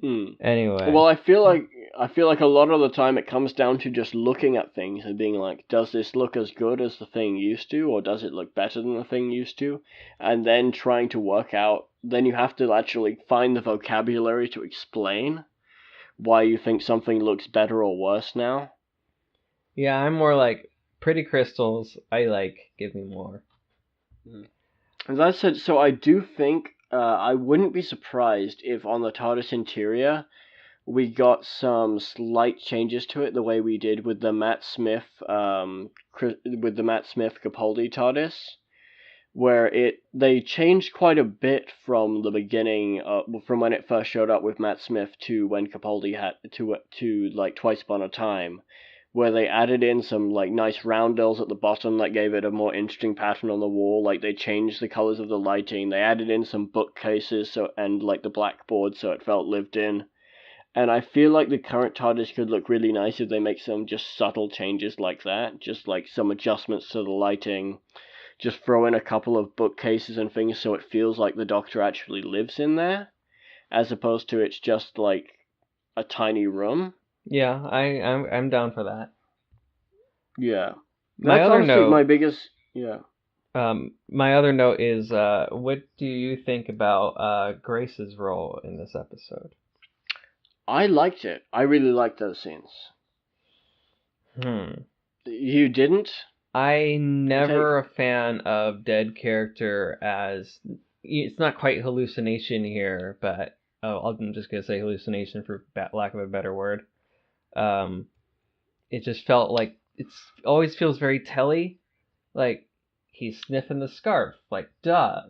Anyway. Well, I feel like a lot of the time it comes down to just looking at things and being like, does this look as good as the thing used to, or does it look better than the thing used to? And then trying to work out, then you have to actually find the vocabulary to explain why you think something looks better or worse now. Yeah, I'm more like, pretty crystals, give me more. As I said, so I do think, I wouldn't be surprised if on the TARDIS interior we got some slight changes to it, the way we did with the Matt Smith Capaldi TARDIS, where they changed quite a bit from the beginning, from when it first showed up with Matt Smith to when Capaldi had to Twice Upon a Time, where they added in some like nice roundels at the bottom that gave it a more interesting pattern on the wall. Like they changed the colors of the lighting. They added in some bookcases and like the blackboard so it felt lived in. And I feel like the current TARDIS could look really nice if they make some just subtle changes like that. Just like some adjustments to the lighting. Just throw in a couple of bookcases and things so it feels like the Doctor actually lives in there. As opposed to it's just like a tiny room. Yeah, I'm down for that. Yeah. My That's other honestly note, my biggest... Yeah. my other note is, what do you think about Grace's role in this episode? I liked it. I really liked those scenes. You didn't? I'm never a fan of dead character as... It's not quite hallucination here, but I'm just going to say hallucination for lack of a better word. It just felt like it always feels very telly. Like, he's sniffing the scarf. Like, duh.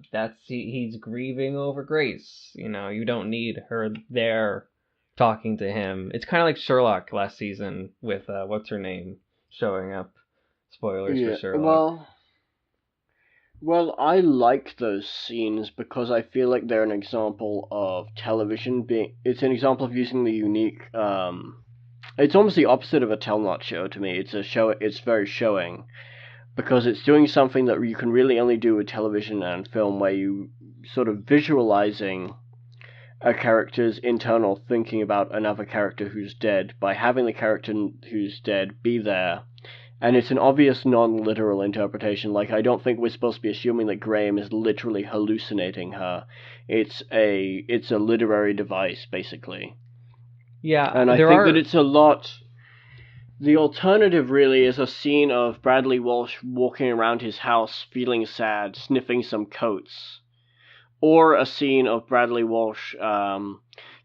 He's grieving over Grace. You know, you don't need her there talking to him. It's kind of like Sherlock last season with, what's her name, showing up. Spoilers for Sherlock. Well, I like those scenes because I feel like they're an example of television being... It's an example of using the unique... It's almost the opposite of a tell-not show to me. It's a show... It's very showing. Because it's doing something that you can really only do with television and film, where you sort of visualizing a character's internal thinking about another character who's dead by having the character who's dead be there. And it's an obvious non-literal interpretation. Like, I don't think we're supposed to be assuming that Graham is literally hallucinating her. It's a literary device, basically. Yeah, and I think that it's a lot... The alternative really is a scene of Bradley Walsh walking around his house feeling sad, sniffing some coats. Or a scene of Bradley Walsh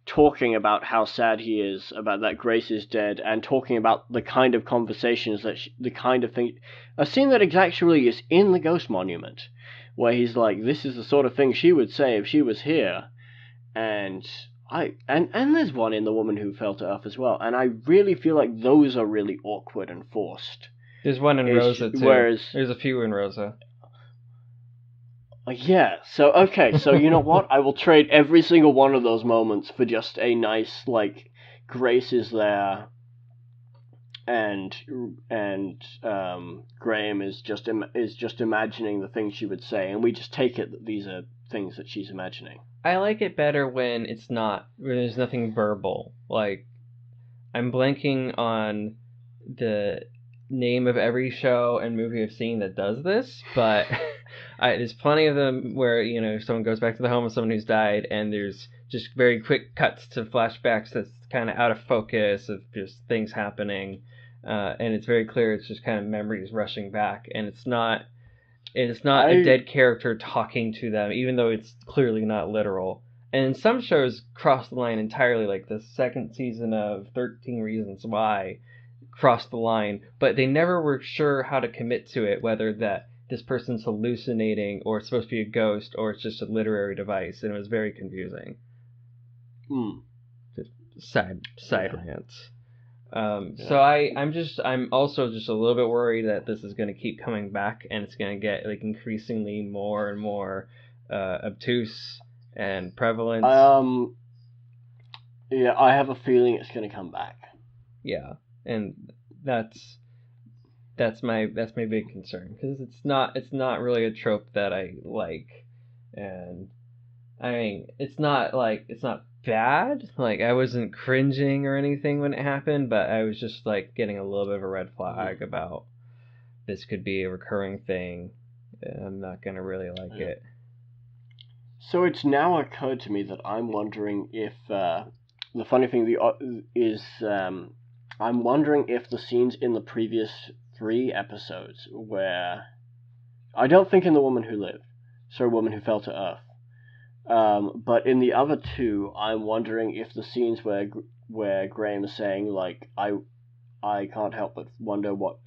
talking about how sad he is, about that Grace is dead, and talking about the kind of conversations the kind of thing... A scene that actually is in the Ghost Monument, where he's like, this is the sort of thing she would say if she was here. And there's one in The Woman Who Fell to Earth as well, and I really feel like those are really awkward and forced. There's one in Rosa too. There's a few in Rosa. Yeah, so you know what? I will trade every single one of those moments for just a nice, like, Grace is there, and Graham is just imagining the things she would say, and we just take it that these are things that she's imagining. I like it better when there's nothing verbal. Like, I'm blanking on the name of every show and movie I've seen that does this, but there's plenty of them where, you know, someone goes back to the home of someone who's died, and there's just very quick cuts to flashbacks that's kind of out of focus of just things happening, and it's very clear it's just kind of memories rushing back, and it's not a dead character talking to them, even though it's clearly not literal. And some shows cross the line entirely, like the second season of 13 Reasons Why crossed the line, but they never were sure how to commit to it, whether that this person's hallucinating or it's supposed to be a ghost or it's just a literary device, and it was very confusing. Just side rants. So I'm also just a little bit worried that this is going to keep coming back, and it's going to get like increasingly more and more obtuse and prevalent. Yeah, I have a feeling it's going to come back. Yeah, and that's my big concern, because it's not really a trope that I like, and I mean it's not bad. Like, I wasn't cringing or anything when it happened, but I was just like getting a little bit of a red flag about this could be a recurring thing, and I'm not gonna really like it. So it's now occurred to me that I'm wondering if the funny thing is I'm wondering if the scenes in the previous 3 episodes where... I don't think in The Woman Who Lived, so Woman Who Fell to Earth. But in the other 2, I'm wondering if the scenes where Graham is saying, like, I can't help but wonder what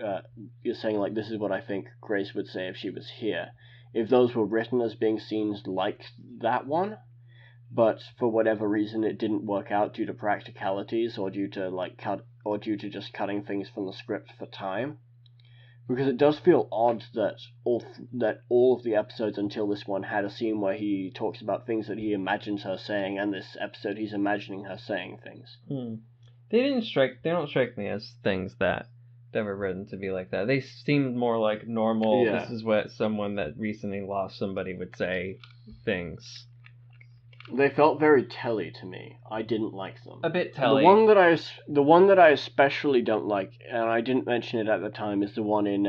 you're saying, like, this is what I think Grace would say if she was here. If those were written as being scenes like that one, but for whatever reason it didn't work out due to practicalities or due to, like, or due to just cutting things from the script for time. Because it does feel odd that all of the episodes until this one had a scene where he talks about things that he imagines her saying, and this episode he's imagining her saying things. They don't strike me as things that were written to be like that. They seemed more like normal. Yeah. This is what someone that recently lost somebody would say things. They felt very telly to me. I didn't like them. A bit telly. The one that I especially don't like, and I didn't mention it at the time, is the one in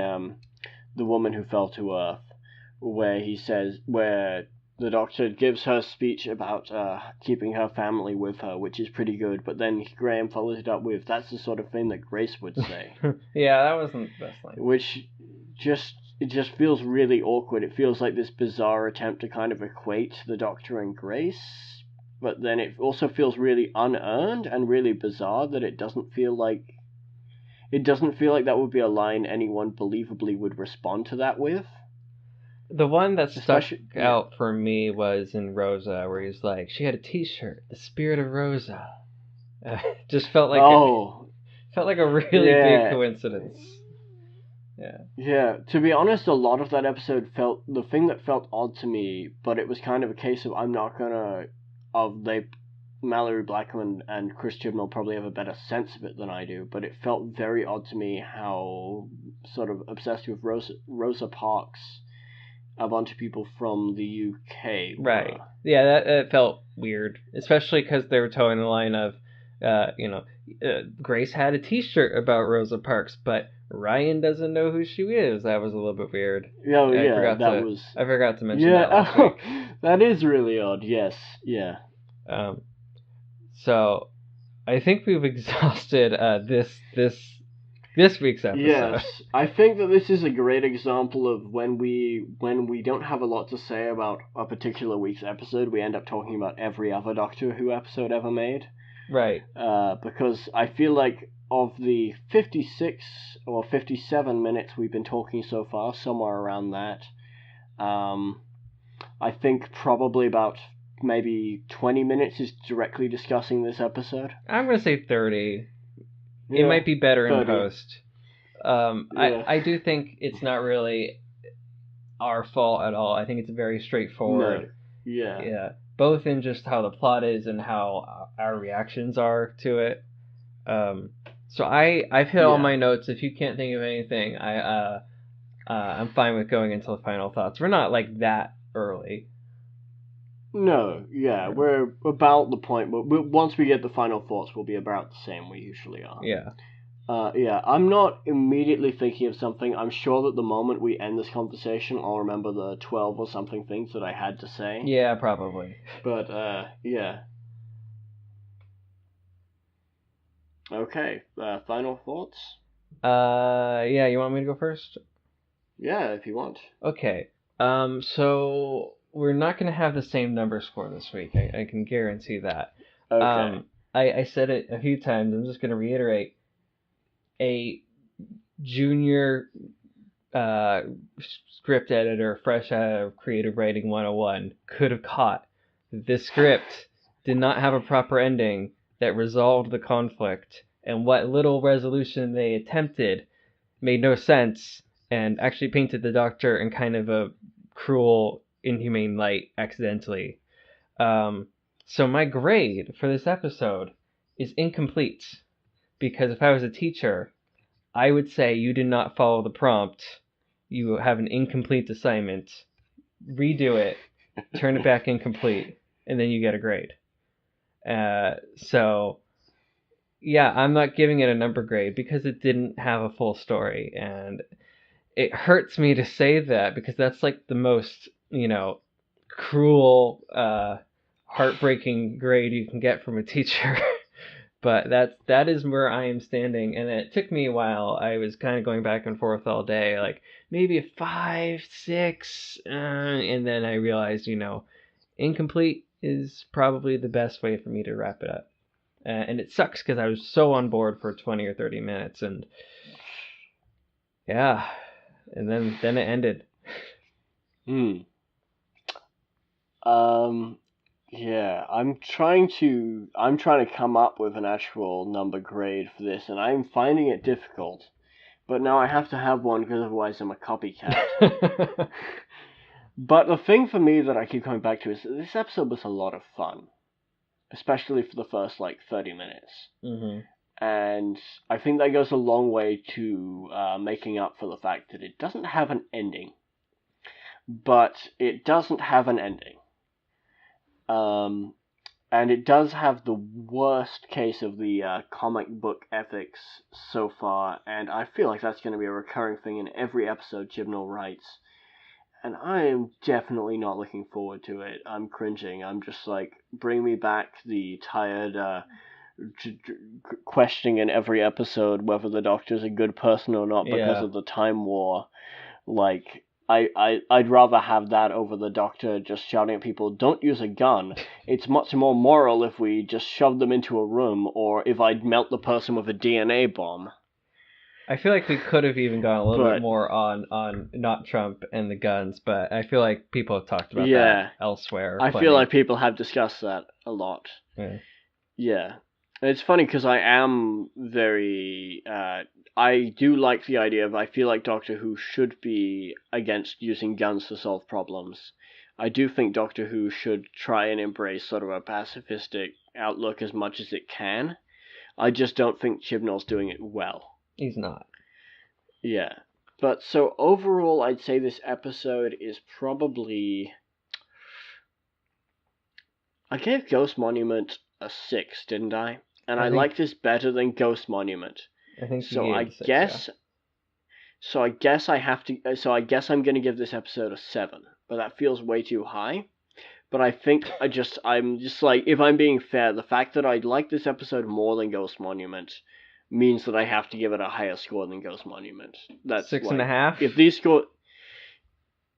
The Woman Who Fell to Earth, where the doctor gives her speech about keeping her family with her, which is pretty good, but then Graham follows it up with, "That's the sort of thing that Grace would say." Yeah, that wasn't the best line. Which it just feels really awkward. It feels like this bizarre attempt to kind of equate the Doctor and Grace, but then it also feels really unearned and really bizarre that it doesn't feel like that would be a line anyone believably would respond to that with. The one that stuck out for me was in Rosa, where he's like, "She had a T-shirt, the spirit of Rosa." Just felt like a really big coincidence. Yeah, to be honest, a lot of that episode the thing that felt odd to me, but it was kind of a case of Mallory Blackman and Chris Chibnall probably have a better sense of it than I do, but it felt very odd to me how sort of obsessed with Rosa Parks a bunch of people from the UK were. Right. Yeah, that felt weird, especially because they were towing the line of, Grace had a T-shirt about Rosa Parks, but Ryan doesn't know who she is. That was a little bit weird. I forgot to mention that last week. That is really odd. Yes. Yeah. So, I think we've exhausted this week's episode. Yes, I think that this is a great example of when we don't have a lot to say about a particular week's episode, we end up talking about every other Doctor Who episode ever made. Right. Because I feel like of the 56 or 57 minutes we've been talking so far, somewhere around that, I think probably about maybe 20 minutes is directly discussing this episode. I'm going to say 30. Yeah, it might be better 30. In post. I do think it's not really our fault at all. I think it's very straightforward. No. Yeah. Yeah. Both in just how the plot is and how our reactions are to it. So I've hit all my notes. If you can't think of anything, I'm fine with going into the final thoughts. We're not like that early. No, yeah, we're about the point, but once we get the final thoughts, we'll be about the same we usually are. Yeah. I'm not immediately thinking of something. I'm sure that the moment we end this conversation, I'll remember the 12 or something things that I had to say. Yeah, probably. But, yeah. Okay, final thoughts? Yeah, you want me to go first? Yeah, if you want. Okay, so we're not going to have the same number score this week. I can guarantee that. Okay. I said it a few times. I'm just going to reiterate. A junior script editor, fresh out of Creative Writing 101, could have caught this script did not have a proper ending that resolved the conflict, and what little resolution they attempted made no sense and actually painted the Doctor in kind of a cruel, inhumane light accidentally. So my grade for this episode is incomplete. Because if I was a teacher, I would say you did not follow the prompt. You have an incomplete assignment. Redo it. Turn it back incomplete. And then you get a grade. So, yeah, I'm not giving it a number grade because it didn't have a full story. And it hurts me to say that because that's like the most, cruel, heartbreaking grade you can get from a teacher. But that is where I am standing, and it took me a while. I was kind of going back and forth all day, like maybe a 5, 6, and then I realized, incomplete is probably the best way for me to wrap it up. And it sucks because I was so on board for 20 or 30 minutes, and yeah, and then it ended. Yeah, I'm trying to come up with an actual number grade for this, and I'm finding it difficult. But now I have to have one because otherwise I'm a copycat. But the thing for me that I keep coming back to is that this episode was a lot of fun, especially for the first 30 minutes. Mm-hmm. And I think that goes a long way to making up for the fact that it doesn't have an ending. But it doesn't have an ending. And it does have the worst case of the comic book ethics so far, and I feel like that's going to be a recurring thing in every episode Chibnall writes. And I am definitely not looking forward to it. I'm cringing. I'm just bring me back the tired questioning in every episode whether the Doctor's a good person or not because of the Time War. I'd rather have that over the Doctor just shouting at people, don't use a gun. It's much more moral if we just shove them into a room, or if I'd melt the person with a DNA bomb. I feel like we could have even gone a little bit more on not Trump and the guns, but I feel like people have talked about that elsewhere. I feel like people have discussed that a lot. Yeah. And it's funny because I am very... I do like the idea of, I feel like Doctor Who should be against using guns to solve problems. I do think Doctor Who should try and embrace sort of a pacifistic outlook as much as it can. I just don't think Chibnall's doing it well. He's not. Yeah. But so overall, I'd say this episode is probably... I gave Ghost Monument a 6, didn't I? And I like this better than Ghost Monument. I think so. I guess. So I guess I have to. So I guess I'm gonna give this episode a 7, but that feels way too high. But I think I'm just if I'm being fair, the fact that I like this episode more than Ghost Monument means that I have to give it a higher score than Ghost Monument. That's 6.5. If these score.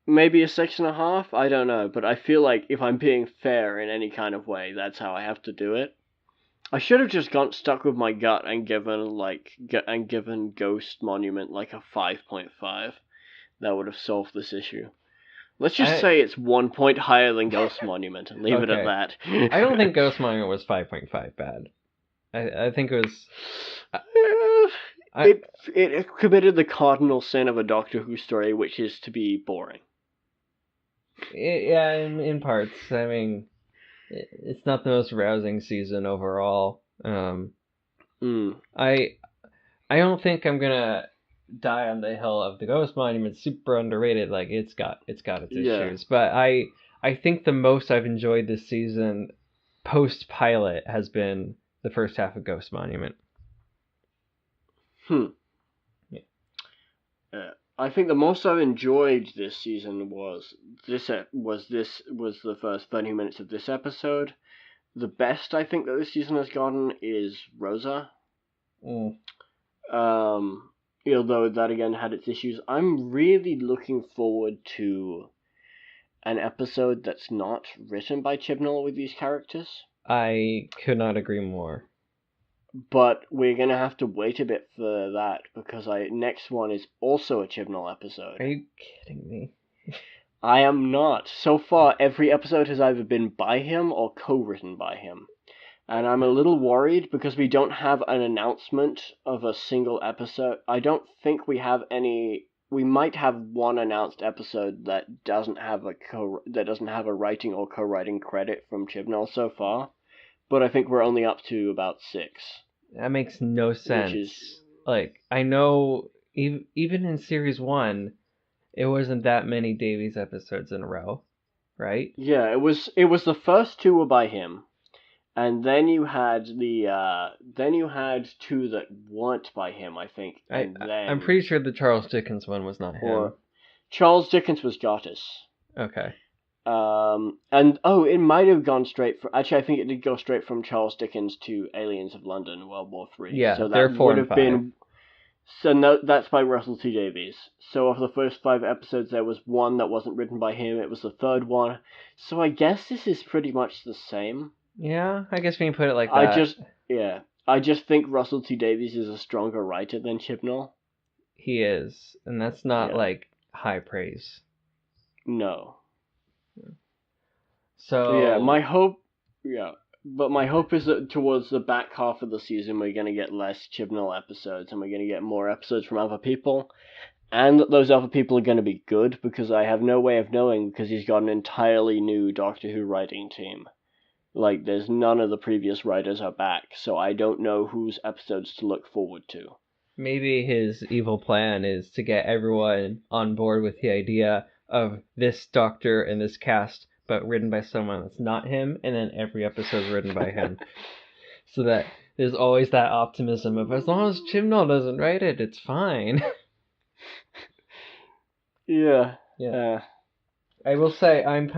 Maybe a 6.5. I don't know, but I feel like if I'm being fair in any kind of way, that's how I have to do it. I should have just stuck with my gut and given Ghost Monument a 5.5. That would have solved this issue. Let's just say it's 1 point higher than Ghost Monument and leave it at that. I don't think Ghost Monument was 5.5 bad. I think it was... It committed the cardinal sin of a Doctor Who story, which is to be boring. Yeah, in parts. I mean... It's not the most rousing season overall. I don't think I'm gonna die on the hill of the Ghost Monument. Super underrated. It's got its issues, but I think the most I've enjoyed this season post pilot has been the first half of Ghost Monument. I think the most I've enjoyed this season was the first 30 minutes of this episode. The best I think that this season has gotten is Rosa. Although that again had its issues. I'm really looking forward to an episode that's not written by Chibnall with these characters. I could not agree more. But we're going to have to wait a bit for that, because next one is also a Chibnall episode. Are you kidding me? I am not. So far, every episode has either been by him or co-written by him. And I'm a little worried because we don't have an announcement of a single episode. I don't think we have any... We might have one announced episode that doesn't have a writing or co-writing credit from Chibnall so far. But I think we're only up to about 6. That makes no sense. I know even in series 1, it wasn't that many Davies episodes in a row, right? Yeah, it was the first 2 were by him, and then you had 2 that weren't by him, I think. I'm pretty sure the Charles Dickens one was not him. Charles Dickens was Gottis. Okay. It might have gone straight from... Actually, I think it did go straight from Charles Dickens to Aliens of London, World War III. Yeah, so they're 4 and 5. So no, that's by Russell T Davies. So of the first 5 episodes, there was 1 that wasn't written by him. It was the 3rd one. So I guess this is pretty much the same. Yeah, I guess we can put it like that. I just think Russell T Davies is a stronger writer than Chibnall. He is, and that's not high praise. No. So my hope is that towards the back half of the season we're going to get less Chibnall episodes and we're going to get more episodes from other people, and that those other people are going to be good, because I have no way of knowing, because he's got an entirely new Doctor Who writing team. Like, there's none of the previous writers are back, so I don't know whose episodes to look forward to. Maybe his evil plan is to get everyone on board with the idea of this Doctor and this cast, but written by someone that's not him, and then every episode's written by him. So that there's always that optimism of, as long as Chibnall doesn't write it, it's fine. Yeah. I will say, I'm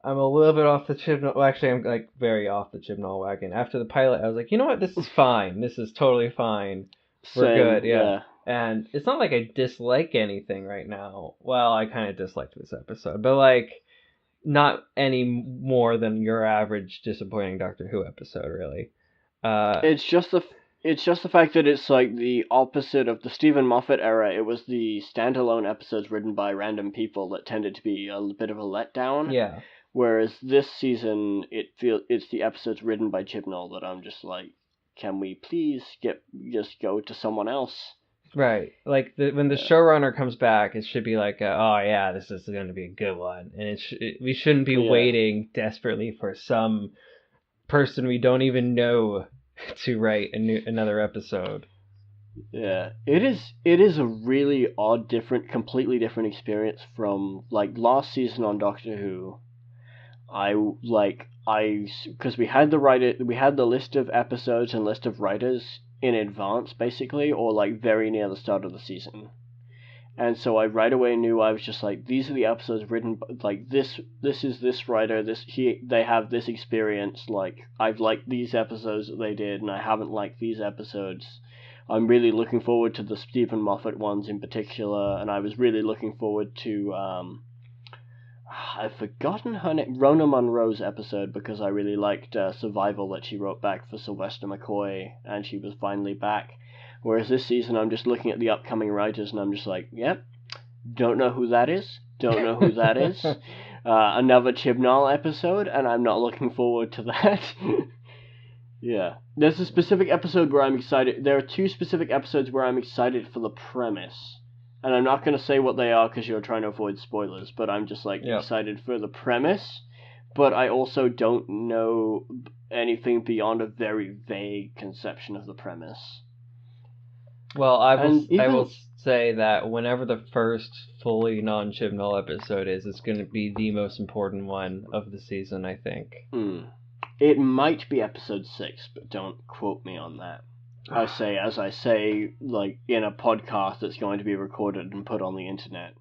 a little bit off the Chibnall. Well, actually, I'm like very off the Chibnall wagon. After the pilot, I was like, you know what? This is fine. This is totally fine. We're good, yeah. And it's not like I dislike anything right now. Well, I kind of disliked this episode, but like, not any more than your average disappointing Doctor Who episode, really. It's just the fact that it's like the opposite of the Stephen Moffat era. It was the standalone episodes written by random people that tended to be a bit of a letdown. Yeah. Whereas this season, it's the episodes written by Chibnall that I'm just like, can we please just go to someone else? Right. Like, when the showrunner comes back, it should be like, oh yeah, this is going to be a good one. And we shouldn't be waiting desperately for some person we don't even know to write another episode. Yeah. It is a really odd, completely different experience from, like, last season on Doctor Who. Because we had the list of episodes and list of writers in advance, basically, or like very near the start of the season. And so I right away knew, I was just like, these are the episodes written, like, this is this writer, they have this experience, like, I've liked these episodes that they did, and I haven't liked these episodes. I'm really looking forward to the Stephen Moffat ones in particular, and I was really looking forward to, I've forgotten her name, Rona Munro's episode, because I really liked Survival that she wrote back for Sylvester McCoy, and she was finally back. Whereas this season, I'm just looking at the upcoming writers, and I'm just like, yep, don't know who that is, another Chibnall episode, and I'm not looking forward to that. Yeah. There's a specific episode where I'm excited. There are two specific episodes where I'm excited for the premise. And I'm not going to say what they are because you're trying to avoid spoilers, but I'm just excited for the premise. But I also don't know anything beyond a very vague conception of the premise. Well, I will say that whenever the first fully non-Chibnall episode is, it's going to be the most important one of the season, I think. It might be episode 6, but don't quote me on that. I say, like, in a podcast that's going to be recorded and put on the internet.